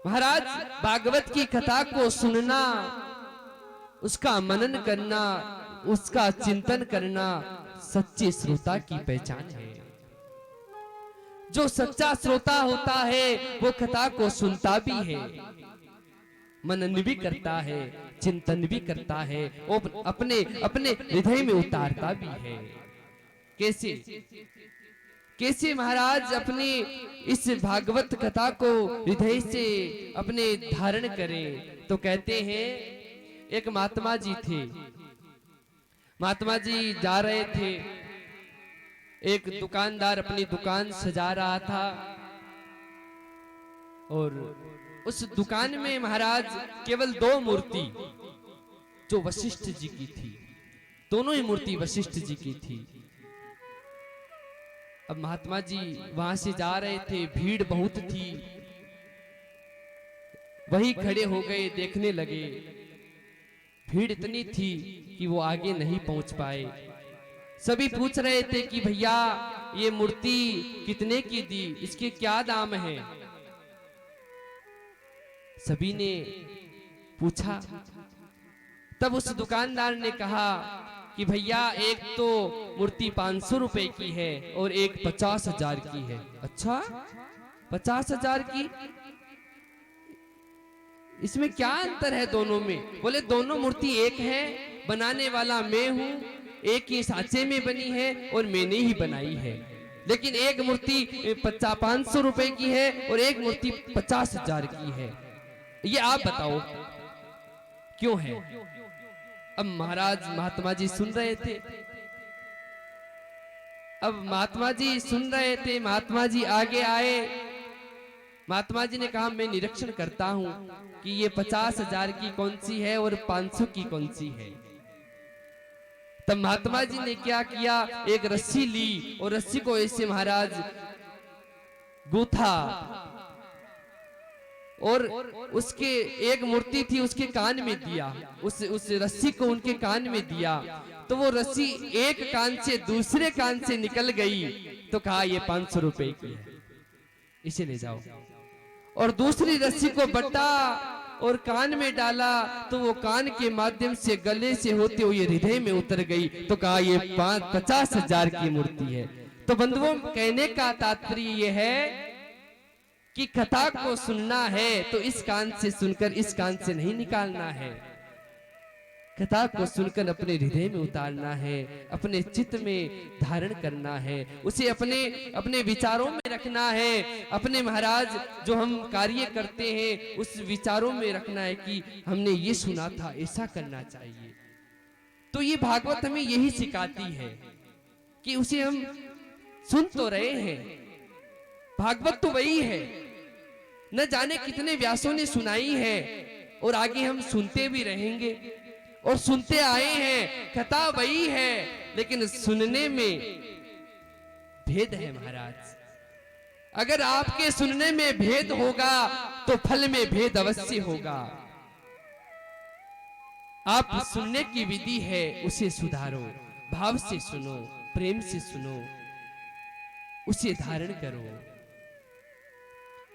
महाराज भागवत की कथा को सुनना, उसका मनन करना, उसका चिंतन करना सच्चे श्रोता की पहचान है। जो सच्चा श्रोता होता है वो कथा को सुनता भी है, मनन भी करता है, चिंतन भी करता है और अपने अपने हृदय में उतारता भी है। कैसे कैसे महाराज अपनी इस भागवत कथा को हृदय से अपने धारण करें? तो कहते हैं एक महात्मा जी थे। महात्मा जी जा रहे थे, एक दुकानदार अपनी दुकान सजा रहा था और उस दुकान में महाराज केवल दो मूर्ति जो वशिष्ठ जी की थी, दोनों ही मूर्ति वशिष्ठ जी की थी। अब महात्मा जी वहां से जा रहे थे, भीड़ बहुत थी, वही खड़े हो गए, देखने लगे। भीड़ इतनी थी कि वो आगे नहीं पहुंच पाए। सभी पूछ रहे थे कि भैया ये मूर्ति कितने की दी, इसके क्या दाम है? सभी ने पूछा। तब उस दुकानदार ने कहा कि भैया एक तो मूर्ति 500 रुपए की है और एक 50,000 की है। अच्छा, 50,000 की, इसमें क्या अंतर है दोनों में? बोले दोनों मूर्ति एक है, बनाने वाला मैं हूं, एक ही सांचे में बनी है और मैंने ही बनाई है। लेकिन एक मूर्ति 500 रुपए की है और एक मूर्ति 50,000 की है। ये आप बताओ क्यों है? अब महाराज महात्मा जी सुन रहे थे। अब महात्मा जी सुन रहे थे, महात्मा जी आगे आए। महात्मा जी ने कहा मैं निरीक्षण करता हूं कि ये 50,000 की कौन सी है और 500 की कौन सी है। तब महात्मा जी ने क्या किया, एक रस्सी ली और रस्सी को ऐसे महाराज गूथा और उसके एक मूर्ति थी उसके कान में दिया, उस रस्सी को उनके कान में दिया। तो वो रस्सी एक कान से दूसरे कान से निकल गई। तो कहा ये 500 रुपए की है, इसे ले जाओ। और दूसरी रस्सी को बटा और कान में डाला तो वो कान के माध्यम से गले से होते हुए हृदय में उतर गई। तो कहा ये 50,000 की मूर्ति है। तो बंधुओं, कहने का तात्पर्य ये है कि कथा को सुनना है तो इस कान से सुनकर इस कान से नहीं निकालना है। कथा को सुनकर अपने हृदय में उतारना है, अपने चित्त में धारण करना है, उसे अपने अपने विचारों में रखना है। अपने महाराज जो हम कार्य करते हैं उस विचारों में रखना है कि हमने ये सुना था, ऐसा करना चाहिए। तो ये भागवत हमें यही सिखाती है कि उसे हम सुन तो रहे हैं, भागवत तो वही है, न जाने कितने व्यासों ने सुनाई है और आगे हम सुनते भी रहेंगे और सुनते आए हैं। कथा वही है लेकिन सुनने में भेद है महाराज। अगर आपके सुनने में भेद होगा तो फल में भेद अवश्य होगा। आप सुनने की विधि है उसे सुधारो, भाव से सुनो, प्रेम से सुनो, उसे धारण करो।